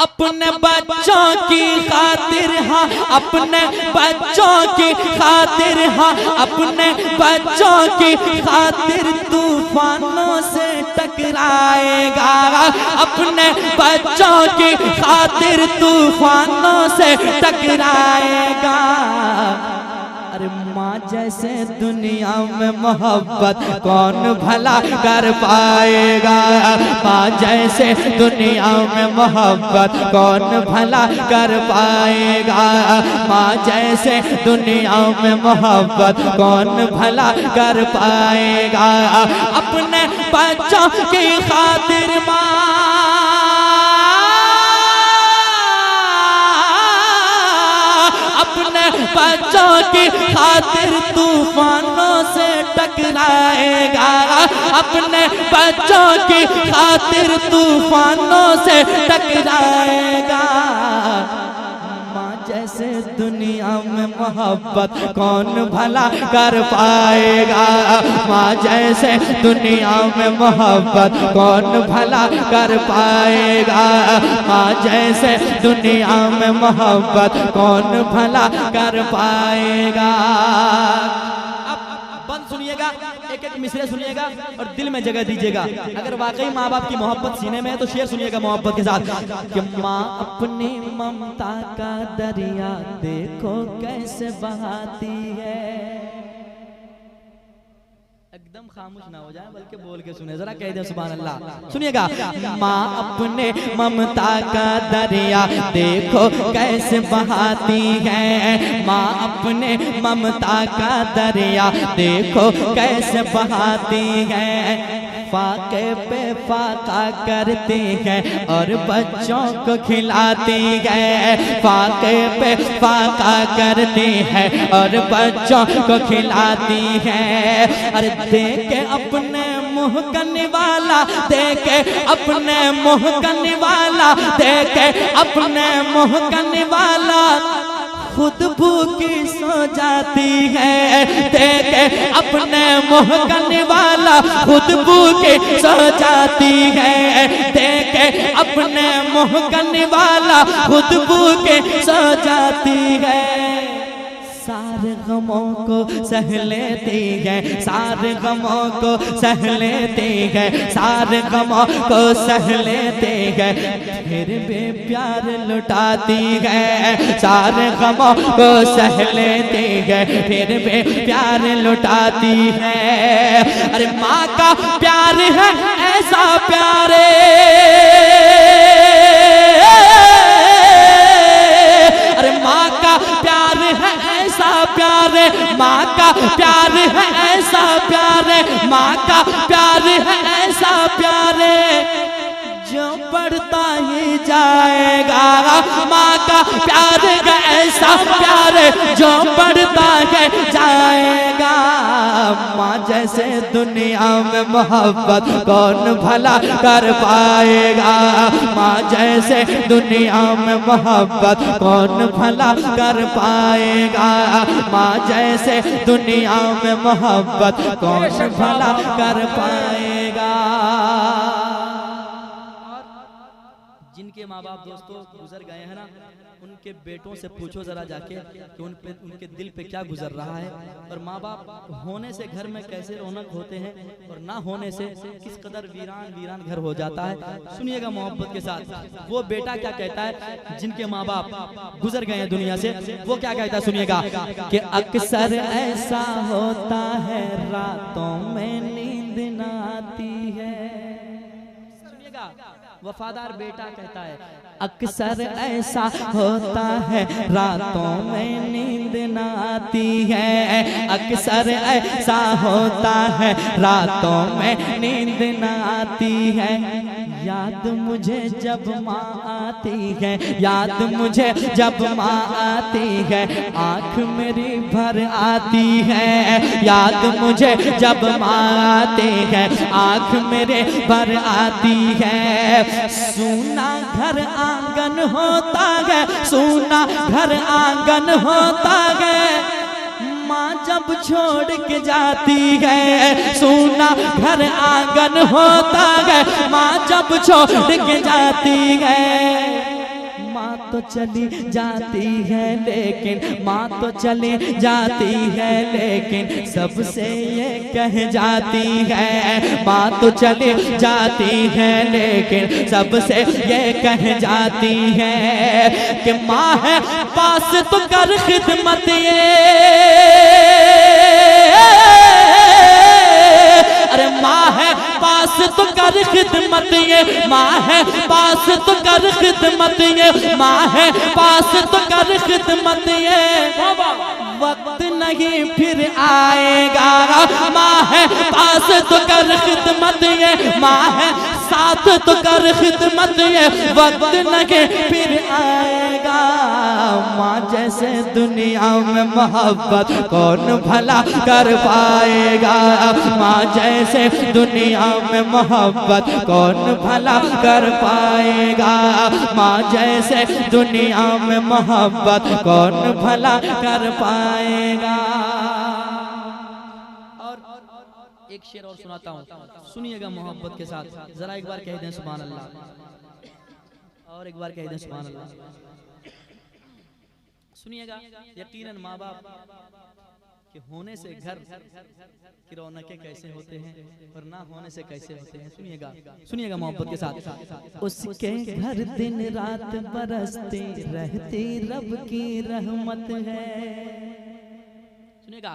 अपने बच्चों की खातिर हाँ, अपने बच्चों की खातिर हाँ, अपने बच्चों की खातिर तूफानों से टकराएगा। अपने बच्चों की खातिर तूफानों से टकराएगा। अरे माँ जैसे दुनिया में मोहब्बत कौन भला कर पाएगा। माँ जैसे दुनिया में मोहब्बत कौन भला कर पाएगा। माँ जैसे दुनिया में मोहब्बत कौन भला कर पाएगा। अपने बच्चों की खातिर अपने बच्चों की खातिर तूफानों से टकराएगा। अपने बच्चों की खातिर तूफानों से टकराएगा। माँ जैसे दुनिया में मोहब्बत कौन भला कर पाएगा। माँ जैसे दुनिया में मोहब्बत कौन भला कर पाएगा। माँ जैसे दुनिया में मोहब्बत कौन भला कर पाएगा। अब बंद सुनिएगा, एक एक मिसरे सुनिएगा और दिल में जगह दीजिएगा। अगर वाकई माँ बाप की मोहब्बत सीने में है तो शेर सुनिएगा मोहब्बत के साथ कि माँ अपनी ममता का दरिया देखो कैसे बहाती है। एकदम खामोश ना हो जाए बल्कि बोल के सुने, जरा कह दे सुभान अल्लाह। सुनिएगा, माँ अपने ममता का दरिया देखो कैसे बहाती है। माँ अपने ममता का दरिया देखो कैसे बहाती है। फाके पे फाका करती है और बच्चों को खिलाती है। फाके पे फाका करती है और बच्चों को खिलाती है। अरे देखे अपने मुँह करने वाला, देखे अपने मुँह करने वाला, देखे अपने मुँह करने वाला खुद भूखी सो जाती है। देखे अपने मुँह करने वाला खुद भूखी सो जाती है। देखे अपने मुँह करने वाला खुद भूखी सो जाती है। सारे गमों को सह लेती है, सारे गमों को सह लेती है, सारे गमों को सह लेती है, फिर भी प्यार लुटाती है। सारे गमों को सह लेती है, फिर भी प्यार लुटाती है। अरे माँ का प्यार है ऐसा प्यारे, अरे माँ का प्यार है ऐसा प्यारे, माँ का प्यार है ऐसा प्यारे, माँ का प्यार है ऐसा प्यारे जो बढ़ता ही जाएगा। माँ का प्यार है ऐसा प्यारे जो बढ़ता है जाएगा। माँ जैसे दुनिया में मोहब्बत कौन भला कर पाएगा। माँ जैसे दुनिया में मोहब्बत कौन भला कर पाएगा। माँ जैसे दुनिया में मोहब्बत कौन भला कर पाएगा। जिनके माँ बाप दोस्तों गुजर गए हैं ना, उनके बेटों से पूछो जरा जाके कि उनके दिल पे क्या गुजर रहा है, और माँ बाप होने से घर में कैसे रौनक होते हैं और ना होने से किस कदर वीरान वीरान घर हो जाता है। सुनिएगा मोहब्बत के साथ वो बेटा क्या कहता है जिनके माँ बाप गुजर गए हैं दुनिया से। वो क्या कहता है सुनिएगा कि अक्सर ऐसा होता है रातों में नींद न आती है। सुनिएगा वफादार बेटा कहता है अक्सर ऐसा होता है रातों में नींद न आती है। अक्सर ऐसा होता है रातों में नींद न आती है। याद मुझे जब माँ आती है, याद मुझे जब माँ आती है, आँख मेरी भर आती है। याद मुझे जब माँ आती है, आँख मेरे भर आती है। सूना घर आंगन होता है, सूना घर आंगन होता है, माँ जब छोड़ के जाती है। सूना घर आंगन होता है, माँ जब छोड़ के जाती है। तो चली जाती है लेकिन, माँ तो चली जाती है लेकिन सबसे ये कह जाती है। माँ तो चली जाती है लेकिन सबसे ये कह जाती है कि माँ है पास तो कर खिदमत ये, अरे माँ है पास तो कर खिदमत ये, माँ है पास तो कर खिदमत ये, माँ है पास तो कर खिदमत ये। वक्त नहीं फिर आएगा, माँ है पास तो कर खिदमत ये, माँ है साथ तो कर खिदमत ये। वक्त नहीं फिर आएगा, माँ जैसे दुनिया में मोहब्बत कौन भला कर पाएगा। माँ जैसे दुनिया में मोहब्बत कौन भला कर पाएगा। माँ जैसे दुनिया में मोहब्बत कौन भला कर पाएगा। और एक शेर और सुनाता हूँ, सुनिएगा मोहब्बत के साथ, जरा एक बार कह दें सुभान अल्लाह, और एक बार कह दें सुभान अल्लाह। सुनिएगा, यकीनन माँ बाप के होने से घर की रौनकें कैसे होते हैं और ना होने से कैसे होते हैं। सुनिएगा, सुनिएगा मोहब्बत के साथ। उसके घर दिन रात बरसती रहती रब की रहमत है। सुनिएगा,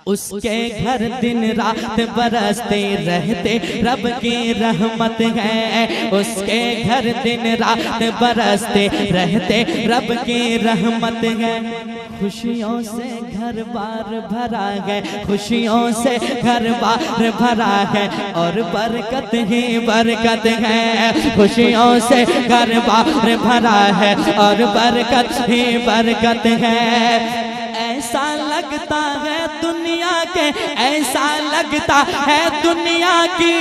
उसके घर दिन रात बरसते रहते रब की रहमत है। उसके घर दिन रात बरसते रहते रब की रहमत है। खुशियों से घर बार भरा है, खुशियों से घर बार भरा है और बरकत ही बरकत है। खुशियों से घर बार भरा है और बरकत ही बरकत है। ऐसा लगता है दुनिया के, ऐसा लगता है दुनिया की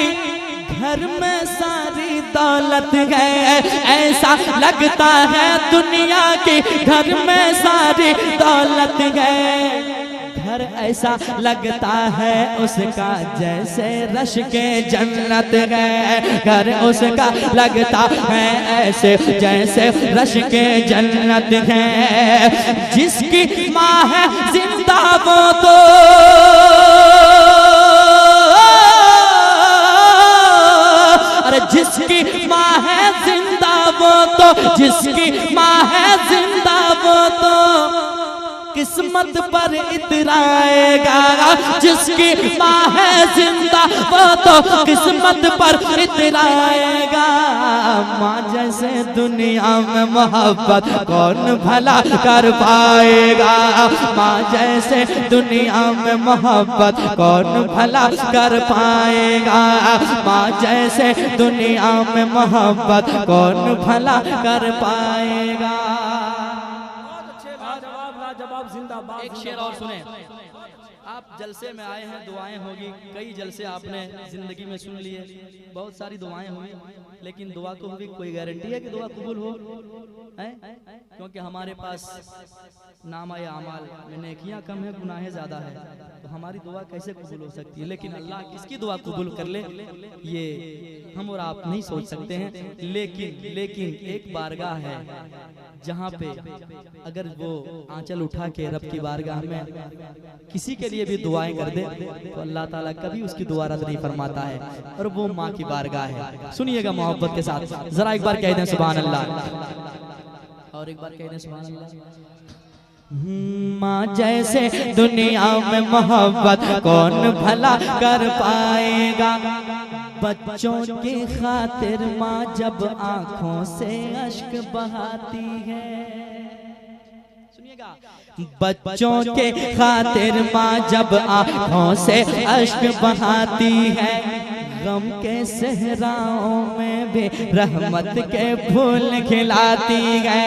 घर में सारी दौलत है। ऐसा लगता है दुनिया की घर में सारी दौलत है। घर ऐसा लगता है उसका जैसे रश के जन्नत है। घर उसका लगता है ऐसे जैसे रश के जन्नत है। जिसकी माँ है जिंदा वो तो, अरे जिसकी माँ है जिंदा वो तो, जिसकी माँ है जिंदा वो तो किस्मत पर इतराएगा। जिसकी माँ है जिंदा वो तो किस्मत पर इतराएगा। माँ जैसे दुनिया में मोहब्बत कौन भला कर पाएगा। माँ जैसे दुनिया में मोहब्बत कौन भला कर पाएगा। माँ जैसे दुनिया में मोहब्बत कौन भला कर पाएगा। एक शेर और सुने। आप जलसे में आए हैं, दुआएं होगी, कई जलसे आपने जिंदगी में सुन लिए, बहुत सारी दुआएं हुई, लेकिन दुआ को भी कोई गारंटी है कि दुआ कबूल हो? है? क्योंकि हमारे पास नामा या अमाल में नेकियां कम है, गुनाहें ज्यादा है, तो हमारी दुआ कैसे कबूल हो सकती है? लेकिन अल्लाह किसकी दुआ कबूल कर ले ये हम और आप नहीं सोच सकते हैं। लेकिन एक बारगाह है जहाँ पे अगर वो आंचल उठा के रब की बारगाह में किसी के लिए भी दुआएं कर दे तो अल्लाह ताला कभी उसकी दुआ रद्द नहीं फरमाता है, और वो माँ की बारगाह है। सुनिएगा मोहब्बत के साथ, जरा एक बार कह दें सुभान अल्लाह, और एक बार कह दें सुभान अल्लाह। माँ जैसे दुनिया में मोहब्बत कौन भला कर पाएगा। बच्चों की खातिर माँ जब आंखों से अश्क बहाती है। सुनिएगा, बच्चों के खातिर माँ जब आंखों से अश्क बहाती है। गम के सहराओं में भी रहमत के फूल खिलाती है।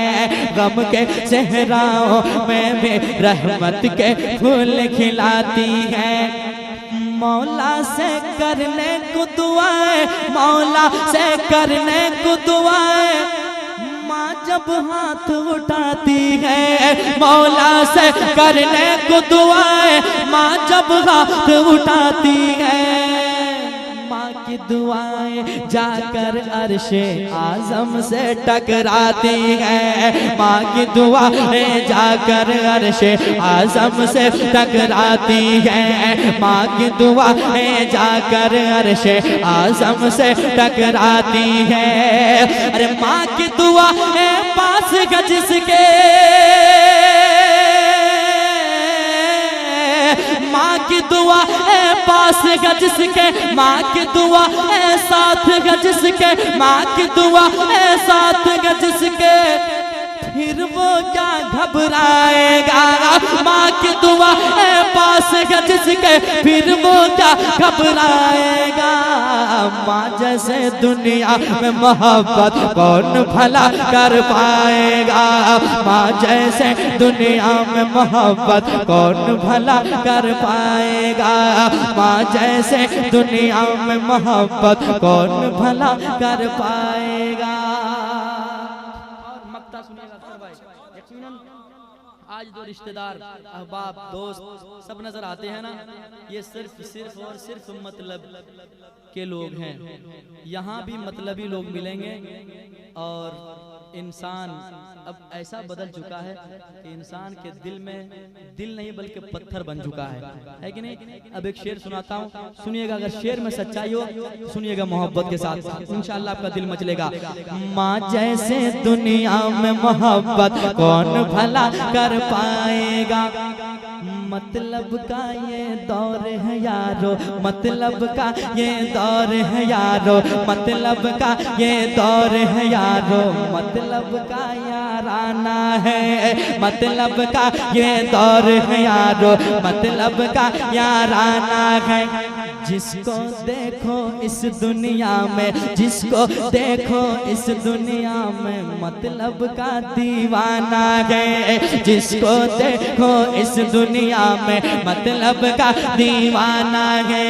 गम के सहराओं में भी रहमत के फूल खिलाती है। मौला से करने को दुआएं, मौला से करने को दुआएं माँ जब हाथ उठाती है। मौला से करने को दुआएं माँ जब हाथ उठाती है। माँ की की दुआएं जाकर अर्शे आज़म से टकराती हैं। माँ की दुआएं जाकर अर्शे आज़म से टकराती हैं। माँ की दुआएं जाकर अर्शे आज़म से टकराती हैं। अरे माँ की दुआएं पास है जिसके, माँ की दुआ है पास है जिसके, माँ की दुआ है साथ है जिसके, माँ की दुआ है साथ है जिसके, फिर वो क्या घबराएगा। माँ की दुआ है पास है जिसके, फिर वो क्या घबराएगा। माँ जैसे दुनिया में मोहब्बत कौन भला कर पाएगा। माँ जैसे दुनिया में मोहब्बत कौन भला कर पाएगा। माँ जैसे दुनिया में मोहब्बत कौन भला कर पाएगा। आज जो रिश्तेदार अहबाब दोस्त सब नजर आते हैं ना, ये सिर्फ और सिर्फ मतलब के लोग हैं। यहाँ भी मतलबी लोग मिलेंगे और इंसान अब ऐसा बदल चुका है कि इंसान के दिल में दिल नहीं बल्कि पत्थर बन चुका है कि नहीं। अब एक शेर सुनाता हूँ, सुनिएगा। अगर शेर में सच्चाई हो सुनिएगा मोहब्बत के साथ, इंशाअल्लाह आपका दिल मचलेगा। माँ जैसे दुनिया में मोहब्बत कौन भला कर पाएगा। मतलब का ये दौर है यारो, मतलब का ये दौर है यारो, मतलब का ये दौर है यारो, मतलब का याराना है, मतलब का ये दौर है यारो, मतलब का याराना है। जिसको देखो इस दुनिया में, जिसको देखो इस दुनिया में, मतलब का दीवाना है। जिसको देखो इस दुनिया में, मतलब का दीवाना है।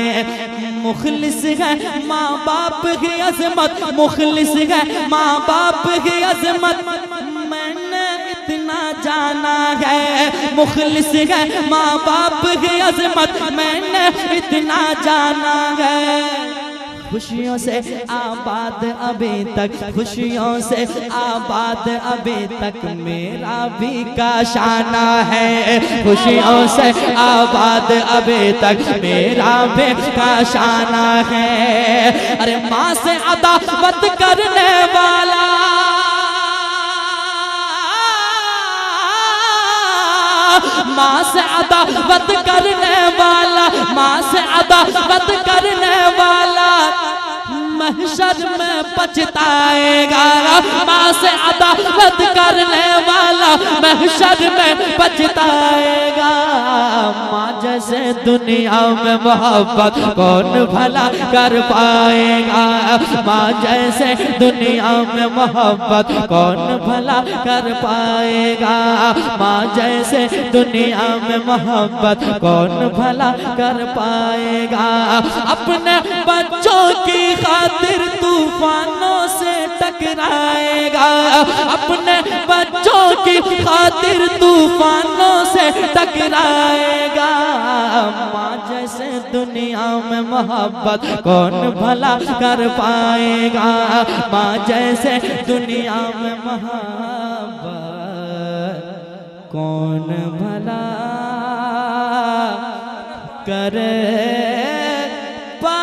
मुखलिस है माँ बाप की अजमत, मुखलिस है माँ बाप की अजमत, मैंने इतना जाना है। मुखलिस है माँ बाप की अजमत, मैंने इतना जाना है। खुशियों से आबाद अभी तक, खुशियों से आबाद अभी तक मेरा भी काशाना है। खुशियों से आबाद अभी तक मेरा भी काशाना है। अरे माँ से अदावत करने वाला, माँ से अदावत करने वाला, माँ से अदावत करने वाला महशर में पछताएगा। माँ से अदावत करने वाला महशर में पछताएगा। माँ जैसे दुनिया में मोहब्बत कौन भला कर पाएगा। माँ जैसे दुनिया में मोहब्बत कौन भला कर पाएगा। माँ जैसे दुनिया में मोहब्बत कौन भला कर पाएगा। अपने बच्चों की खातिर तूफानों से टकराएगा। अपने बच्चों की खातिर तूफानों से टकराएगा। माँ जैसे दुनिया में मोहब्बत कौन भला कर पाएगा। माँ जैसे दुनिया में मोहब्बत कौन भला कर पाएगा।